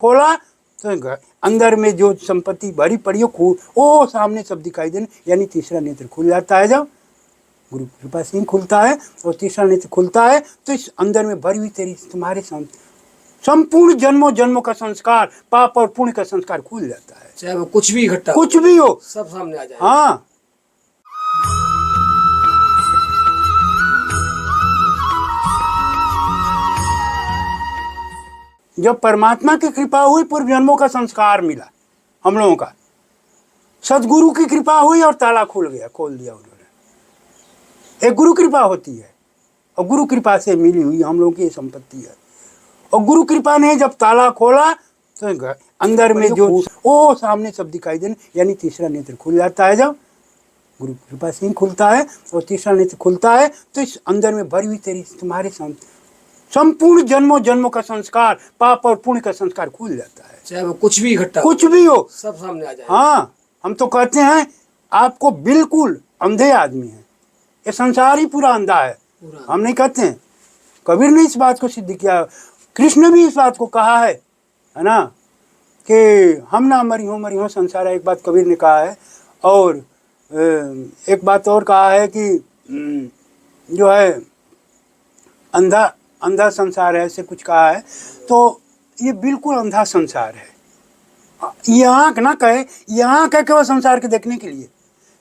खोला तो अंदर में जो संपत्ति भरी पड़ी हो वो सामने सब दिखाई देने, यानी तीसरा नेत्र खुल जाता है। जब गुरु कृपा से ही खुलता है और तीसरा नेत्र खुलता है तो इस अंदर में भरी हुई तेरी तुम्हारे संपूर्ण जन्मों जन्मों का संस्कार, पाप और पुण्य का संस्कार खुल जाता है। चाहे वो कुछ भी घटना कुछ भी हो सब सामने आ जाए। हाँ, जब परमात्मा की कृपा हुई, पूर्व जन्मों का संस्कार मिला हम लोगों का, सदगुरु की कृपा हुई और ताला खुल गया, खोल दिया उन्होंने। एक गुरु कृपा होती है और गुरु कृपा से मिली हुई हम लोगों की संपत्ति है। और गुरु कृपा ने जब ताला खोला तो अंदर में जो वो सामने सब दिखाई देने, यानी तीसरा नेत्र खुल जाता है। जब गुरु कृपा से ही खुलता है और तीसरा नेत्र खुलता है तो इस अंदर में भरी हुई तेरी तुम्हारे संपूर्ण जन्मों जन्मों का संस्कार, पाप और पुण्य का संस्कार खुल जाता है। चाहे वो कुछ भी घटना कुछ भी हो सब सामने आ जाए। हाँ, हम तो कहते हैं आपको बिल्कुल अंधे आदमी है, ये संसार ही पूरा अंधा है। हम नहीं कहते हैं, कबीर ने इस बात को सिद्ध किया, कृष्ण भी इस बात को कहा है ना, कि हम ना मरी हो संसार है, एक बात कबीर ने कहा है। और एक बात और कहा है कि जो है अंधा अंधा संसार है, ऐसे कुछ कहा है। तो ये बिल्कुल अंधा संसार है। ये आँख ना कहे, ये आँख है केवल संसार के देखने के लिए,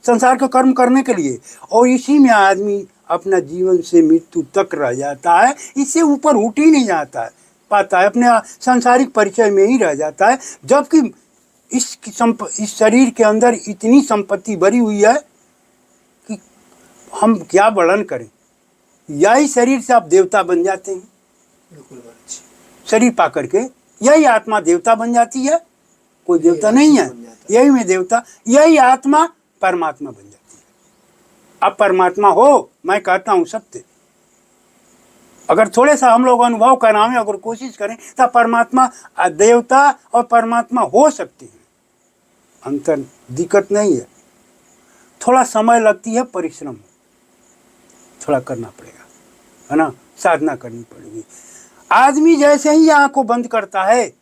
संसार को कर्म करने के लिए, और इसी में आदमी अपना जीवन से मृत्यु तक रह जाता है, इससे ऊपर उठ ही नहीं जाता है, पाता है, अपने सांसारिक परिचय में ही रह जाता है। जबकि इस शरीर के अंदर इतनी संपत्ति भरी हुई है कि हम क्या वर्णन करें। यही शरीर से आप देवता बन जाते हैं, शरीर पा करके यही आत्मा देवता बन जाती है, कोई देवता नहीं है, यही में देवता, यही आत्मा परमात्मा बन जाती है। अब परमात्मा हो, मैं कहता हूँ सत्य, अगर थोड़े सा हम लोग अनुभव कराएं, अगर कोशिश करें तो परमात्मा देवता और परमात्मा हो सकते हैं, अंतर दिक्कत नहीं है। थोड़ा समय लगती है, परिश्रम थोड़ा करना पड़ेगा, है ना, साधना करनी पड़ेगी। आदमी जैसे ही आँखों बंद करता है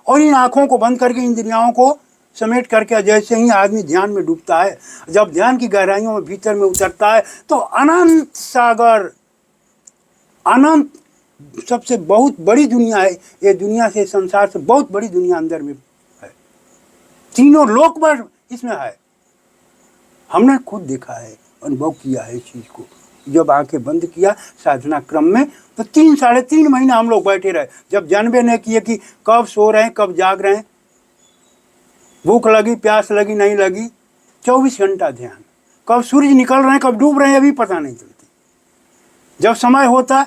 और इन आँखों को बंद करके इंद्रियों को समेट करके जैसे ही आदमी ध्यान में डूबता है, जब ध्यान की गहराइयों में भीतर में उतरता है तो अनंत सागर, अनंत सबसे बहुत बड़ी दुनिया है, ये दुनिया से, संसार से बहुत बड़ी दुनिया अंदर में है, तीनों लोक भर इसमें है। हमने खुद देखा है, अनुभव किया है इस चीज़ को। जब आंखें बंद किया साधना क्रम में तो 3-3.5 महीना हम लोग बैठे रहे, जब जानबे नहीं किए कि कब सो रहे हैं कब जाग रहे हैं, भूख लगी प्यास लगी नहीं लगी, 24 घंटा ध्यान, कब सूरज निकल रहे हैं कब डूब रहे हैं अभी पता नहीं चलती। जब समय होता,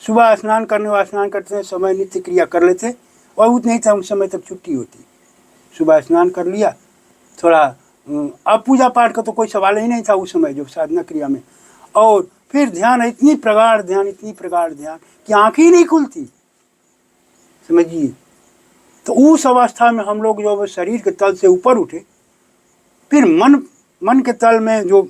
सुबह स्नान करने वाला स्नान करते हैं, समय नित्य क्रिया कर लेते, और उतना नहीं था उस समय तक छुट्टी होती, सुबह स्नान कर लिया थोड़ा, अब पूजा पाठ का तो कोई सवाल ही नहीं था उस समय जो साधना क्रिया में, और फिर ध्यान, इतनी प्रगाढ़ ध्यान, इतनी प्रगाढ़ ध्यान कि आँखें ही नहीं खुलती, समझिए। तो उस अवस्था में हम लोग जो शरीर के तल से ऊपर उठे, फिर मन के तल में जो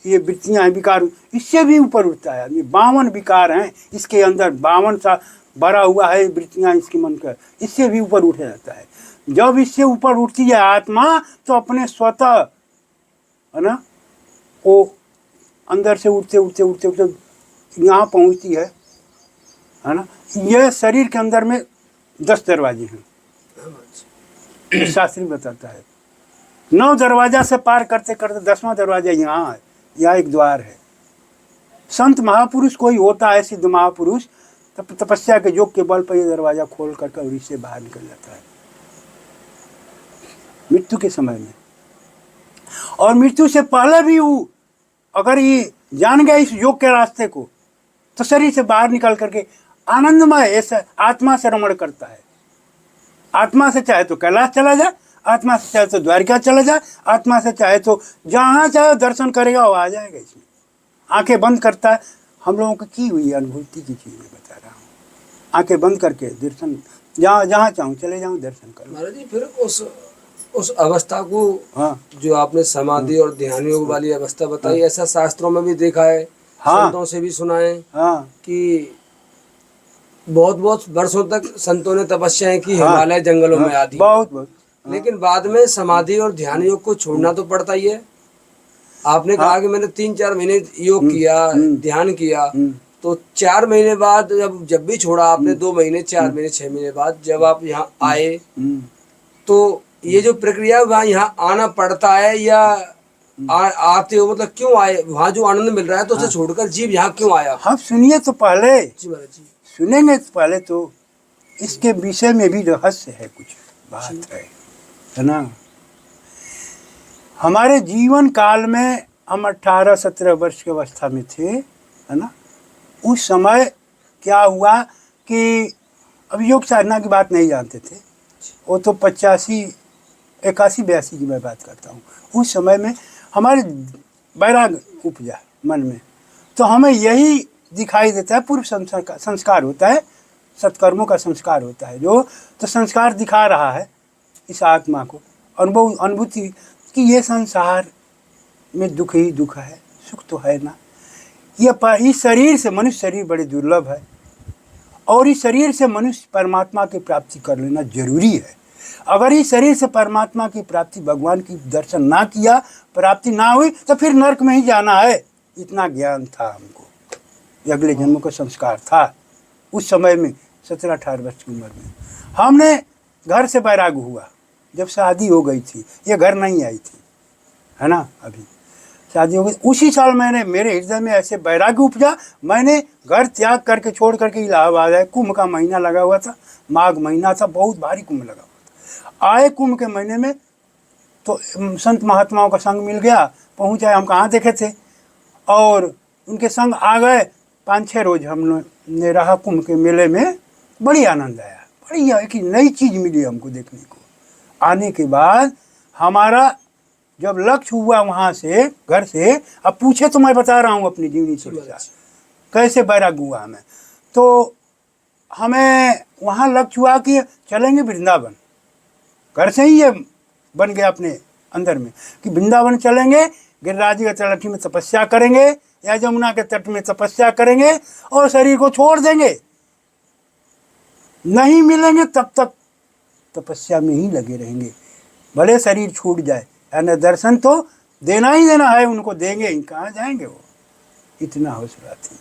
ये वृत्तियाँ हैं, विकार, इससे भी ऊपर उठता है। ये 52 विकार हैं इसके अंदर, 52 सा भरा हुआ है वृत्तियाँ इसके मन का, इससे भी ऊपर उठ जाता है। जब इससे ऊपर उठती है आत्मा तो अपने स्वतः, है ना, वो अंदर से उठते उठते उठते उठते यहाँ पहुँचती है ना। यह शरीर के अंदर में 10 दरवाजे हैं, शास्त्री बताता है। 9 दरवाजा से पार करते करते 10वां दरवाजा यहाँ है, यहाँ एक द्वार है। संत महापुरुष कोई होता है, सिद्ध महापुरुष, तब तपस्या के योग के बल पर यह दरवाजा खोल करके और इससे बाहर निकल जाता है मृत्यु के समय में। और मृत्यु से पहले भी वो अगर ये जान गया इस योग के रास्ते को तो शरीर से बाहर निकल करके आनंदमय ऐसा आत्मा से रमण करता है। आत्मा से चाहे तो कैलाश चला जाए, आत्मा से चाहे तो द्वारिका चला जाए, आत्मा से चाहे तो जहाँ चाहे दर्शन करेगा वो आ जाएगा। इसमें आंखें बंद करता है। हम लोगों की हुई अनुभूति की चीज़ मैं बता रहा हूँ। आंखें बंद करके दर्शन, जहाँ चाहूँ चले जाऊँ दर्शन करूँ। महाराज जी, फिर उस अवस्था को, हाँ, जो आपने समाधि और ध्यान योग वाली अवस्था बताई, हाँ, ऐसा शास्त्रों में भी देखा है, हाँ, संतों से भी सुना है, हाँ, कि बहुत बहुत वर्षों तक संतों ने तपस्याएं की हाँ, हिमालय जंगलों में आदि, बहुत बहुत। लेकिन बाद में समाधि और ध्यान योग को छोड़ना तो पड़ता ही है। आपने कहा कि मैंने 3-4 महीने योग किया, ध्यान किया, तो 4 महीने बाद जब भी छोड़ा आपने, 2 महीने, 4 महीने, 6 महीने बाद जब आप यहाँ आए, तो ये जो प्रक्रिया वहाँ यहाँ आना पड़ता है या आते हो, मतलब क्यों आए? वहाँ जो आनंद मिल रहा है तो उसे छोड़कर जीव यहाँ क्यों आया? हम सुनिए तो पहले, जी महाराज जी। सुनेंगे तो पहले तो इसके विषय में भी रहस्य है, कुछ बात है ना। हमारे जीवन काल में हम 18-17 वर्ष की अवस्था में थे, है ना। उस समय क्या हुआ कि अब योग साधना की बात नहीं जानते थे, वो तो 85, 81, 82 की मैं बात करता हूँ। उस समय में हमारे वैराग उपजा मन में, तो हमें यही दिखाई देता है, पूर्व संस्कार होता है, सत्कर्मों का संस्कार होता है जो, तो संस्कार दिखा रहा है इस आत्मा को अनुभूति कि ये संसार में दुख ही दुख है, सुख तो है ना। ये इस शरीर से, मनुष्य शरीर बड़े दुर्लभ है, और इस शरीर से मनुष्य परमात्मा की प्राप्ति कर लेना जरूरी है। अगर इस शरीर से परमात्मा की प्राप्ति, भगवान की दर्शन ना किया, प्राप्ति ना हुई, तो फिर नरक में ही जाना है। इतना ज्ञान था हमको, अगले जन्म का संस्कार था उस समय में। 17-18 वर्ष की उम्र में हमने घर से बैराग हुआ, जब शादी हो गई थी, ये घर नहीं आई थी, है ना। अभी शादी हो गई, उसी साल मैंने, मेरे हृदय में ऐसे बैराग्य उपजा, मैंने घर त्याग करके, छोड़ करके इलाहाबाद आए। कुंभ का महीना लगा हुआ था, माघ महीना था, बहुत भारी कुंभ लगा हुआ था। आए कुंभ के महीने में तो संत महात्माओं का संग मिल गया, पहुँच आए। हम कहाँ देखे थे, और उनके संग आ गए। 5-6 रोज हमने रहा कुंभ के मेले में, बड़ी आनंद आया, बड़ी एक नई चीज़ मिली हमको देखने को। आने के बाद हमारा जब लक्ष्य हुआ वहाँ से, घर से, अब पूछे तो मैं बता रहा हूँ अपनी जीवनी चर्चा कैसे बैराग हुआ हमें। तो हमें वहाँ लक्ष्य हुआ कि चलेंगे वृंदावन, घर से ही ये बन गया अपने अंदर में कि वृंदावन चलेंगे, गिरिराज की तलहटी में तपस्या करेंगे, या जमुना के तट में तपस्या करेंगे, और शरीर को छोड़ देंगे। नहीं मिलेंगे तब तक तपस्या में ही लगे रहेंगे, भले शरीर छूट जाए, यानी दर्शन तो देना ही देना है, उनको देंगे ही, कहाँ जाएंगे वो। इतना हौसला थी,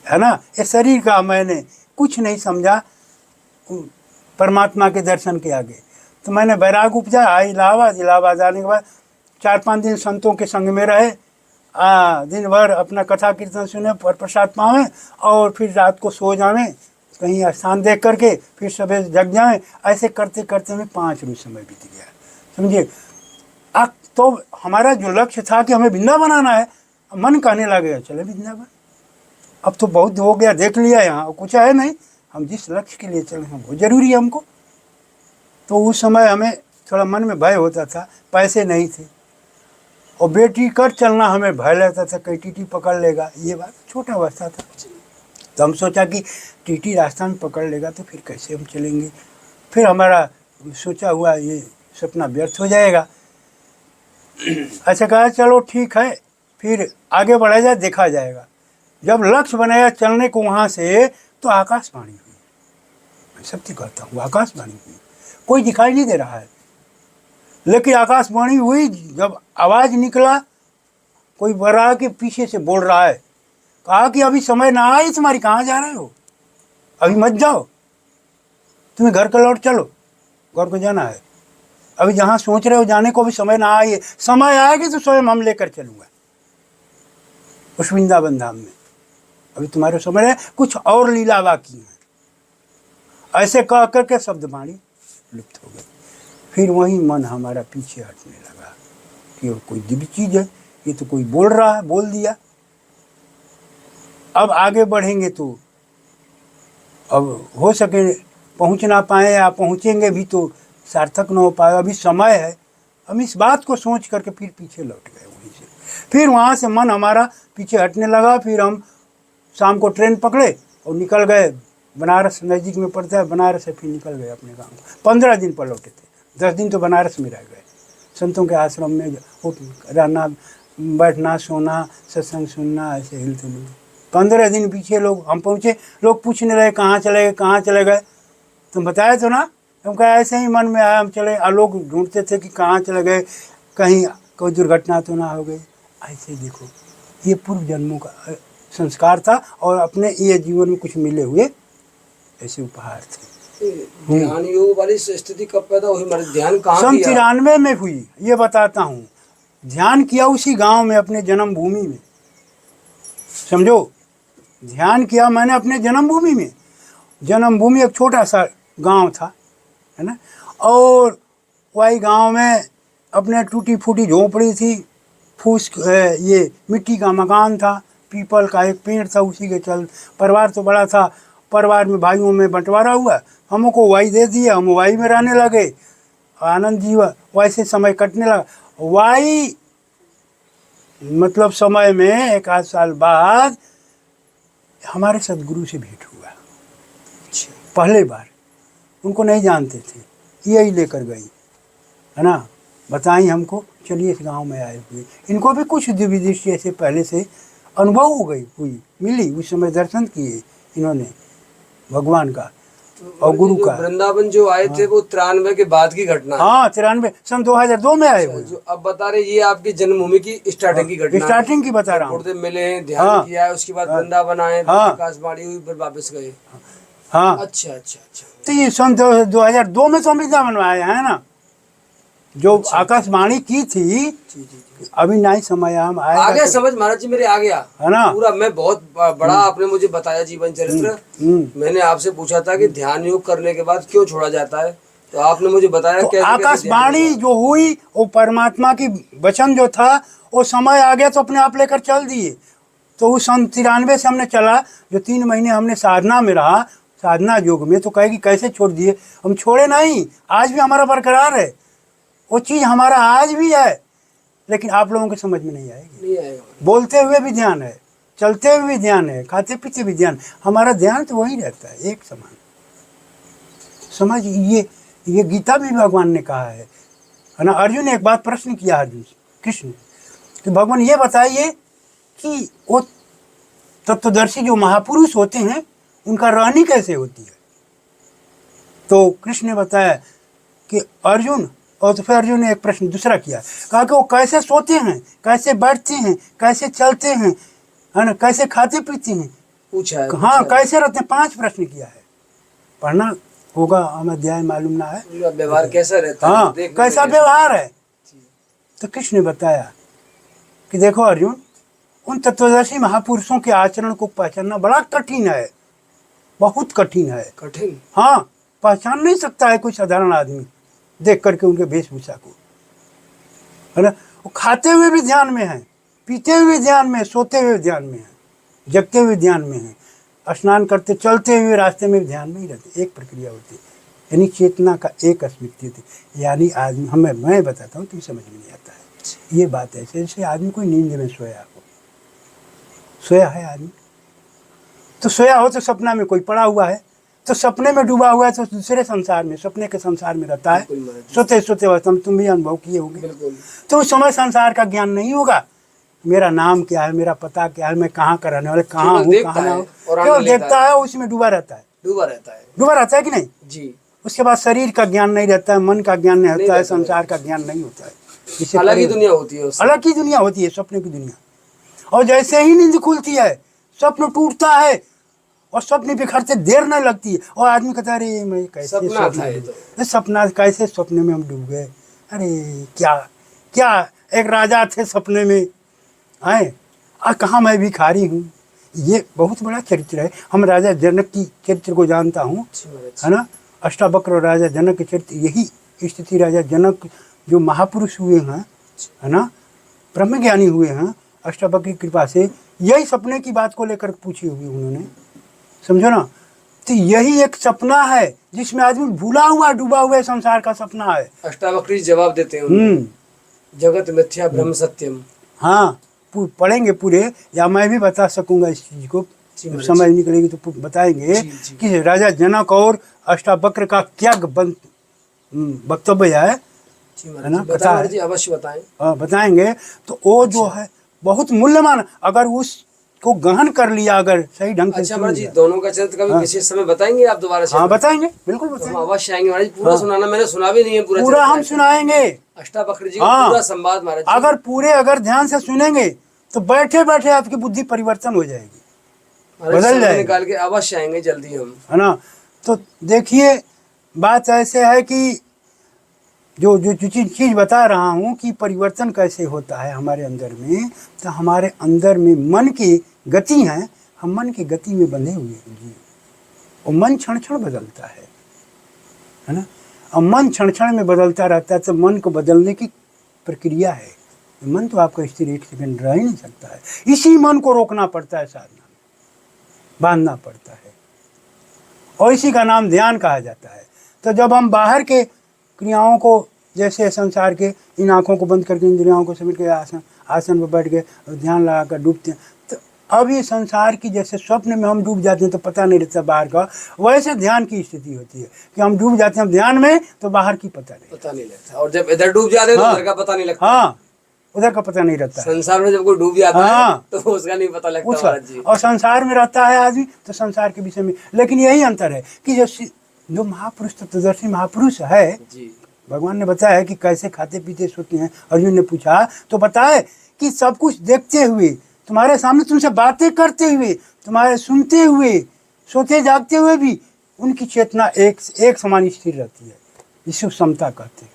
है ना। इस शरीर का मैंने कुछ नहीं समझा परमात्मा के दर्शन के आगे। तो मैंने बैराग उपजा, आए इलाहाबाद आने के बाद 4-5 दिन संतों के संग में रहे, दिन भर अपना कथा कीर्तन सुने, प्रसाद पावें, और फिर रात को सो जावें कहीं स्थान देख करके, फिर सुबह जग जाएं। ऐसे करते करते में 5 रोज समय बीत गया, समझिए। अब तो हमारा जो लक्ष्य था कि हमें वृंदावन आना है, मन कहने लगेगा चले वृंदावन, अब तो बहुत हो गया, देख लिया, यहाँ कुछ है नहीं, हम जिस लक्ष्य के लिए चले हैं वो जरूरी है हमको। तो उस समय हमें थोड़ा मन में भय होता था, पैसे नहीं थे, और बेटी कर चलना हमें भय लगता था, कहीं टीटी पकड़ लेगा, ये बात, छोटा अवस्था था। तो हम सोचा कि टीटी रास्ता में पकड़ लेगा तो फिर कैसे हम चलेंगे। फिर हमारा सोचा हुआ ये सपना व्यर्थ हो जाएगा। अच्छा कहा चलो ठीक है, फिर आगे बढ़ा जाए, देखा जाएगा। जब लक्ष्य बनाया चलने को वहाँ से, तो आकाशवाणी हुई, मैं सत्य कहता हूँ, आकाशवाणी हुई। कोई दिखाई नहीं दे रहा है, लेकिन आकाशवाणी हुई। जब आवाज़ निकला, कोई बड़ा के पीछे से बोल रहा है, कहा कि अभी समय ना आए तुम्हारी, कहाँ जा रहे हो, अभी मत जाओ, तुम्हें घर का लौट चलो, घर को जाना है, अभी जहाँ सोच रहे हो जाने को अभी समय ना आए, समय आएगी तो स्वयं हम लेकर चलूँगा उस वृंदावन धाम में, अभी तुम्हारे समय है, कुछ और लीला बाकी है। ऐसे कह करके शब्द वाणी लुप्त हो गई। फिर वही मन हमारा पीछे हटने लगा कि वो कोई दिव्य चीज़ है, ये तो कोई बोल रहा है, बोल दिया। अब आगे बढ़ेंगे तो अब हो सके पहुंच ना पाए, या पहुंचेंगे भी तो सार्थक न हो पाए, अभी समय है। हम इस बात को सोच करके फिर पीछे लौट गए वहीं से। फिर वहाँ से मन हमारा पीछे हटने लगा। फिर हम शाम को ट्रेन पकड़े और निकल गए बनारस, नज़दीक में पड़ता है बनारस है। फिर निकल गए अपने गाँव। 15 दिन पर लौटे थे, 10 दिन तो बनारस में रह गए, संतों के आश्रम में रहना, बैठना, सोना, सत्संग सुनना, ऐसे हिलते नहीं। 15 दिन पीछे लोग हम पहुँचे, लोग पूछने लगे कहाँ चले गए, कहाँ चले गए। तुम बताया तो ना, हम कहा ऐसे ही मन में आया हम चले। और लोग ढूंढते थे कि कहाँ चले गए, कहीं कोई दुर्घटना तो ना हो गई। ऐसे देखो, ये पूर्व जन्मों का संस्कार था और अपने ये जीवन में कुछ मिले हुए ऐसे उपहार थे। ध्यान योग वाली स्थिति कब पैदा हुई, मतलब ध्यान कहाँ सन किया? 93 में हुई, ये बताता हूँ। ध्यान किया उसी गांव में, अपने जन्मभूमि में, समझो। ध्यान किया मैंने अपने जन्मभूमि में। जन्मभूमि एक छोटा सा गांव था, है ना, और वही गांव में अपने टूटी फूटी झोपड़ी थी, फूस ये मिट्टी का मकान था, पीपल का एक पेड़ था, उसी के चल। परिवार तो बड़ा था, परिवार में भाइयों में बंटवारा हुआ, हमको वाई दे दिया, हम वाई में रहने लगे, आनंद जी वैसे समय कटने लगा। वाई मतलब समय में 1 आध साल बाद हमारे सदगुरु से भेंट हुआ, पहले बार। उनको नहीं जानते थे, यही लेकर गई, है ना, बताई हमको, चलिए इस गांव में आए हुए। इनको भी कुछ दिव्य दृष्टि ऐसे पहले से अनुभव हो गई, हुई, मिली, उस समय दर्शन किए इन्होंने भगवान का और गुरु का। वृंदावन जो आए थे वो 93 के बाद की घटना है। हाँ, 93 सन 2002 में आए हुए। जो अब बता रहे, ये आपकी जन्मभूमि की स्टार्टिंग की घटना है। स्टार्टिंग की बता रहा हूँ। गुरुदेव मिले, ध्यान किया, उसके बाद वृंदावन आए, आकाशवाणी हुई, फिर वापस गए। हाँ, अच्छा अच्छा अच्छा। तो ये सन 2002 में तो वृंदावन में आए हैं ना, जो आकाशवाणी की थी। जी जी जी। अभी नहीं समय हम आए, आ गया समझ महाराज जी, मेरे आ गया है ना पूरा। मैं बहुत बड़ा आपने मुझे बताया जीवन चरित्र। मैंने आपसे पूछा था कि ध्यान योग करने के बाद क्यों छोड़ा जाता है, तो आपने मुझे बताया तो कैसे आकाशवाणी जो हुई, वो परमात्मा की वचन जो था, वो समय आ गया तो अपने आप लेकर चल दिए। तो उस सन 93 से हमने चला, जो 3 महीने हमने साधना में रहा, साधना योग में, तो कहेगी कैसे छोड़ दिए। हम छोड़े नहीं, आज भी हमारा बरकरार है, वो चीज़ हमारा आज भी है, लेकिन आप लोगों के समझ में नहीं आएगी। नहीं आएगा। बोलते हुए भी ध्यान है, चलते हुए भी ध्यान है, खाते पीते भी ध्यान, हमारा ध्यान तो वही रहता है, एक समान। समझ, ये गीता भी भगवान ने कहा है ना। अर्जुन ने एक बात प्रश्न किया अर्जुन से, कृष्ण, कि भगवान ये बताइए कि वो तत्वदर्शी जो महापुरुष होते हैं, उनका रहनी कैसे होती है। तो कृष्ण ने बताया कि अर्जुन, और तो फिर अर्जुन ने एक प्रश्न दूसरा किया, कहा कि वो कैसे सोते हैं, कैसे बैठते हैं, कैसे चलते हैं, है ना, कैसे खाते पीते हैं, पूछा है। हाँ, कैसे रहते हैं। 5 प्रश्न किया है, पढ़ना होगा, हमें अध्याय मालूम ना है। व्यवहार कैसा रहता है, हाँ, कैसा व्यवहार है। तो कृष्ण ने बताया कि देखो अर्जुन, उन तत्वदर्शी महापुरुषों के आचरण को पहचानना बड़ा कठिन है, बहुत कठिन है। कठिन? हाँ, पहचान नहीं सकता है कोई साधारण आदमी देख करके उनके वेशभूषा को, है ना। वो खाते हुए भी ध्यान में है, पीते हुए ध्यान में, सोते हुए ध्यान में है, जगते हुए ध्यान में है, स्नान करते चलते हुए रास्ते में भी ध्यान में ही रहते। एक प्रक्रिया होती है, यानी चेतना का एक अस्मित्व होती है। यानी आदमी, मैं बताता हूँ, तुम समझ में नहीं आता है ये बात। ऐसे जैसे आदमी कोई नींद में सोया हो, सोया है आदमी, तो सोया हो तो सपना में कोई पड़ा हुआ है, तो सपने में डूबा हुआ है, तो दूसरे संसार में, सपने के संसार में रहता है, सोते सोते वक्त तुम भी अनुभव किए होंगे। तो उस समय संसार का ज्ञान नहीं होगा, मेरा नाम क्या है, मेरा पता क्या है, मैं कहाँ का रहने वाले, कहाँ हूँ, कहाँ ना हूँ, केवल देखता है, उसमें डूबा रहता है, डूबा रहता है कि नहीं जी। उसके बाद शरीर का ज्ञान नहीं रहता है, मन का ज्ञान नहीं होता है, संसार का ज्ञान नहीं होता है, इससे अलग ही दुनिया होती है, अलग ही दुनिया होती है, सपने की दुनिया। और जैसे ही नींद खुलती है, स्वप्न टूटता है, और स्वप्न बिखरते देर नहीं लगती है, और आदमी कहता है अरे मैं कैसे सपना था, ये तो सपना, कैसे सपने में हम डूब गए, अरे क्या क्या एक राजा थे सपने में आए, और कहाँ मैं भिखारी हूँ। ये बहुत बड़ा चरित्र है। हम राजा जनक की चरित्र को जानता हूँ, है ना, अष्टावक्र और राजा जनक के चरित्र, यही स्थिति राजा जनक जो महापुरुष हुए हैं, है ना, ब्रह्मज्ञानी हुए हैं, अष्टावक्र की कृपा से यही सपने की बात को लेकर पूछी हुई उन्होंने, समझो ना। तो यही एक सपना है जिसमें आदमी भूला हुआ डूबा हुआ है, संसार का सपना है। अष्टावक्र जवाब देते हैं, जगत मिथ्या ब्रह्म सत्यम। हाँ, पढ़ेंगे पूरे, या मैं भी बता सकूंगा इस चीज को, समझ निकलेगी तो बताएंगे कि राजा जनक और अष्टावक्र का क्या वक्तव्य है ना, कथा है, अवश्य बताएं। बताएंगे। तो वो जो है बहुत मूल्यवान, अगर उस को गहन कर लिया अगर सही ढंग से अच्छा सुन महाराज जी, लिया। दोनों का चरित्र कभी विशेष समय बताएंगे आप दोबारा से? हाँ बताएंगे, बिल्कुल तो हम बताएंगे, अवश्य आएंगे महाराज जी। पूरा सुनाना, मैंने सुना भी नहीं है पूरा पूरा हम चरित्र। सुनाएंगे। अष्टावक्र जी का हाँ। पूरा संवाद महाराज जी। अगर ध्यान से सुनेंगे तो बैठे बैठे आपकी बुद्धि परिवर्तन हो जाएगी, महाराज बदल समय जाएगी। निकाल के अवश्य आएंगे जल्दी हम। है ना। तो देखिए बात ऐसे है कि जो चीज़ बता रहा हूँ कि परिवर्तन कैसे होता है हमारे अंदर में, तो हमारे अंदर में मन की गति है, हम मन की गति में बंधे हुए हैं जी। और मन क्षण क्षण बदलता है ना। और मन क्षण क्षण में बदलता रहता है, तो मन को बदलने की प्रक्रिया है। मन तो आपका स्थिर एक सेकंड रह ही नहीं सकता है, इसी मन को रोकना पड़ता है, साधना में बांधना पड़ता है, और इसी का नाम ध्यान कहा जाता है। तो जब हम बाहर के क्रियाओं को, जैसे संसार के इन आँखों को बंद करके इंद्रियों को समेट के आसन पर बैठ के ध्यान लगा कर डूबते हैं, तो अब ये संसार की जैसे स्वप्न में हम डूब जाते हैं तो पता नहीं रहता बाहर का, वैसे ध्यान की स्थिति होती है कि हम डूब जाते हैं ध्यान में तो बाहर की पता नहीं लगता, और जब इधर डूब जाते हैं तो हाँ। उधर का पता नहीं लगता। हाँ, उधर का पता नहीं रहता है। संसार में जब कोई डूब जाता हाँ। है तो उसका नहीं पता लगता उसका, महाराज जी। और संसार में रहता है आदमी तो संसार के विषय में, लेकिन यही अंतर है कि जो महापुरुष तत्वदर्शी महापुरुष है जी, भगवान ने बताया है कि कैसे खाते पीते सोते हैं। अर्जुन ने पूछा तो बताए कि सब कुछ देखते हुए, तुम्हारे सामने तुमसे बातें करते हुए, तुम्हारे सुनते हुए, सोते जागते हुए भी उनकी चेतना एक समान स्थिर रहती है, जिसे समता कहते हैं।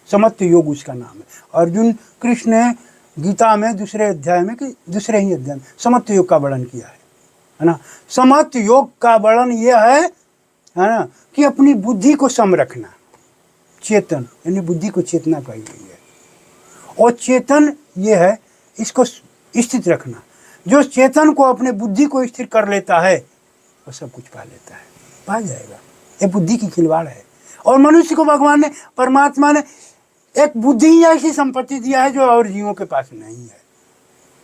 समत्व योग उसका नाम है। अर्जुन कृष्ण ने गीता में दूसरे अध्याय में कि दूसरे ही अध्याय में समत्व योग का वर्णन किया है ना। समत्व योग का वर्णन यह है ना कि अपनी बुद्धि को सम रखना, चेतन यानी बुद्धि को चेतना कही गई है, और चेतन ये है इसको स्थित रखना। जो चेतन को अपने बुद्धि को स्थिर कर लेता है वो सब कुछ पा लेता है, पा जाएगा। ये बुद्धि की खिलवाड़ है। और मनुष्य को भगवान ने, परमात्मा ने एक बुद्धि ही ऐसी संपत्ति दिया है जो और जीवों के पास नहीं है।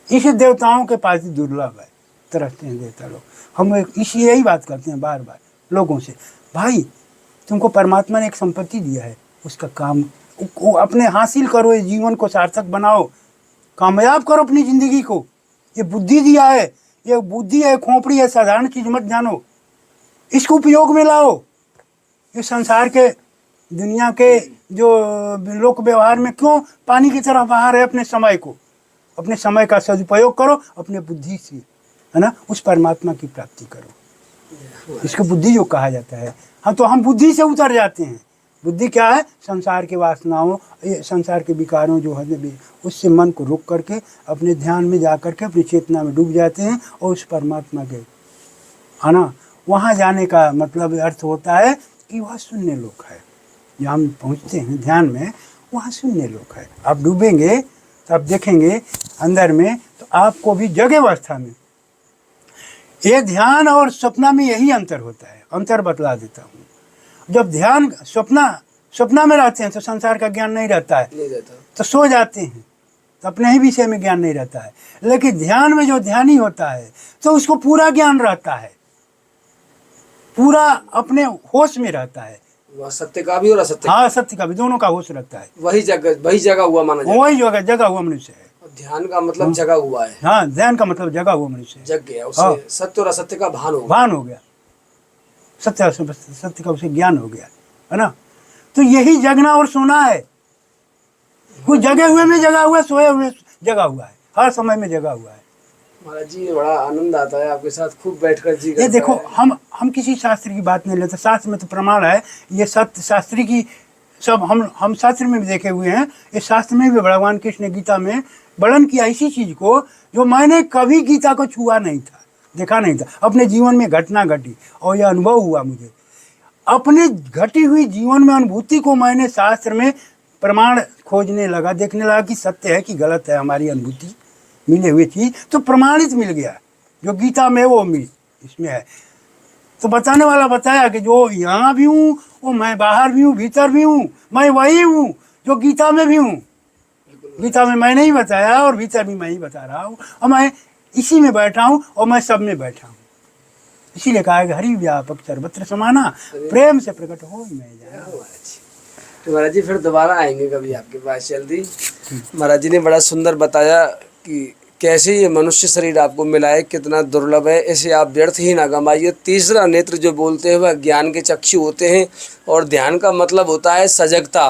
इसे देवताओं के पास ही दुर्लभ है, तरसते हैं देवता लोग। हम इसी यही बात करते हैं बार बार लोगों से, भाई तुमको परमात्मा ने एक संपत्ति दिया है, उसका काम अपने हासिल करो, इस जीवन को सार्थक बनाओ, कामयाब करो अपनी ज़िंदगी को। ये बुद्धि दिया है, ये बुद्धि है, खोपड़ी है, साधारण चीज़ मत जानो, इसको उपयोग में लाओ। इस संसार के दुनिया के जो लोक व्यवहार में क्यों पानी की तरह बहा रहे अपने समय को, अपने समय का सदुपयोग करो, अपने बुद्धि से, है ना, उस परमात्मा की प्राप्ति करो। इसको बुद्धि योग कहा जाता है। हाँ, तो हम बुद्धि से उतर जाते हैं। बुद्धि क्या है? संसार के वासनाओं, संसार के विकारों जो है उससे मन को रोक करके अपने ध्यान में जा करके अपनी चेतना में डूब जाते हैं, और उस परमात्मा के, है ना, वहाँ जाने का मतलब अर्थ होता है कि वह शून्य लोक है। जहाँ हम पहुँचते हैं ध्यान में, वहाँ शून्य लोक है। आप डूबेंगे तो आप देखेंगे अंदर में, तो आपको भी जग अवस्था में, ये ध्यान और सपना में यही अंतर होता है। अंतर बतला देता हूँ। जब ध्यान सपना में रहते हैं तो संसार का ज्ञान नहीं रहता है, तो सो जाते हैं तो अपने ही विषय में ज्ञान नहीं रहता है। लेकिन ध्यान में जो ध्यानी होता है तो उसको पूरा ज्ञान रहता है, पूरा अपने होश में रहता है। वह सत्य का भी और असत्य, हाँ, सत्य का भी, दोनों का होश रहता है। वही जगह हुआ माना जाता है। वही जगह हुआ मनुष्य है। ध्यान का मतलब जगह हुआ है। हाँ, ध्यान का मतलब जगह हुआ मनुष्य है, जग गया, उसे हाँ। सत्य और असत्य का भान हो गया, सत्य का उसे ज्ञान हो गया, है ना। तो यही जगना और सोना है। कुछ जगे हुए में जगा हुआ है, सोए हुए जगा हुआ है, हर समय में जगा हुआ है। महाराज जी बड़ा आनंद आता है आपके साथ खूब बैठकर जी। ये देखो, हम किसी शास्त्र की बात नहीं लेते, शास्त्र में तो प्रमाण है, ये सत्य शास्त्री की सब हम शास्त्र में भी देखे हुए हैं। इस शास्त्र में भी भगवान कृष्ण ने गीता में वर्णन किया इसी चीज़ को, जो मैंने कभी गीता को छुआ नहीं था, देखा नहीं था, अपने जीवन में घटना घटी और यह अनुभव हुआ मुझे। अपने घटी हुई जीवन में अनुभूति को मैंने शास्त्र में प्रमाण खोजने लगा, देखने लगा कि सत्य है कि गलत है हमारी अनुभूति, मिले हुए चीज़ तो प्रमाणित मिल गया। जो गीता में वो मिल इसमें है, तो बताने वाला बताया कि जो यहाँ भी हूँ, वो मैं बाहर भी हूँ, भीतर भी हूँ, मैं वही हूँ जो गीता में भी हूँ। गीता में मैंने ही बताया और भीतर भी मैं ही बता रहा हूँ, और मैं इसी में बैठा हूँ और मैं सब में बैठा हूँ। इसीलिए कहा है कि हरि व्यापक सर्वत्र समाना, प्रेम से प्रकट हो मैं जाए। तो महाराज जी फिर दोबारा आएंगे कभी आपके पास जल्दी। महाराज जी ने बड़ा सुंदर बताया कि कैसे ये मनुष्य शरीर आपको मिला है, कितना दुर्लभ है, इसे आप व्यर्थ ही ना गंवाइए। तीसरा नेत्र जो बोलते हैं वह ज्ञान के चक्षु होते हैं और ध्यान का मतलब होता है सजगता।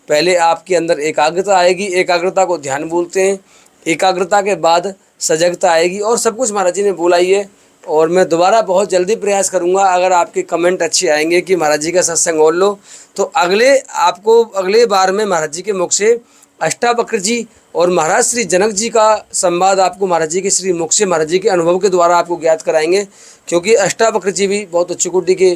पहले आपके अंदर एकाग्रता आएगी, एकाग्रता को ध्यान बोलते हैं, एकाग्रता के बाद सजगता आएगी और सब कुछ महाराज जी ने बोला ही है। और मैं दोबारा बहुत जल्दी प्रयास करूंगा, अगर आपके कमेंट अच्छे आएंगे कि महाराज जी का सत्संग और लो, तो अगले बार में महाराज जी के मुख से अष्टावक्र जी और महाराज श्री जनक जी का संवाद आपको महाराज जी के श्री मुख से, महाराज जी के अनुभव के द्वारा आपको ज्ञात कराएंगे। क्योंकि अष्टावक्र जी भी बहुत उच्च कोटि के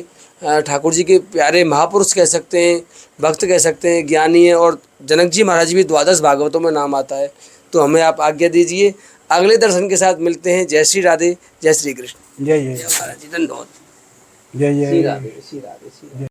ठाकुर जी के प्यारे महापुरुष कह सकते हैं, भक्त कह सकते हैं, ज्ञानी है। और जनक जी महाराज भी 12 भागवतों में नाम आता है। तो हमें आप आज्ञा दीजिए, अगले दर्शन के साथ मिलते हैं। जय श्री राधे, जय श्री कृष्ण, जय जय जय महाराज जी, धन्यवाद। जय श्री जय राधे, श्री राधे, श्री राधे।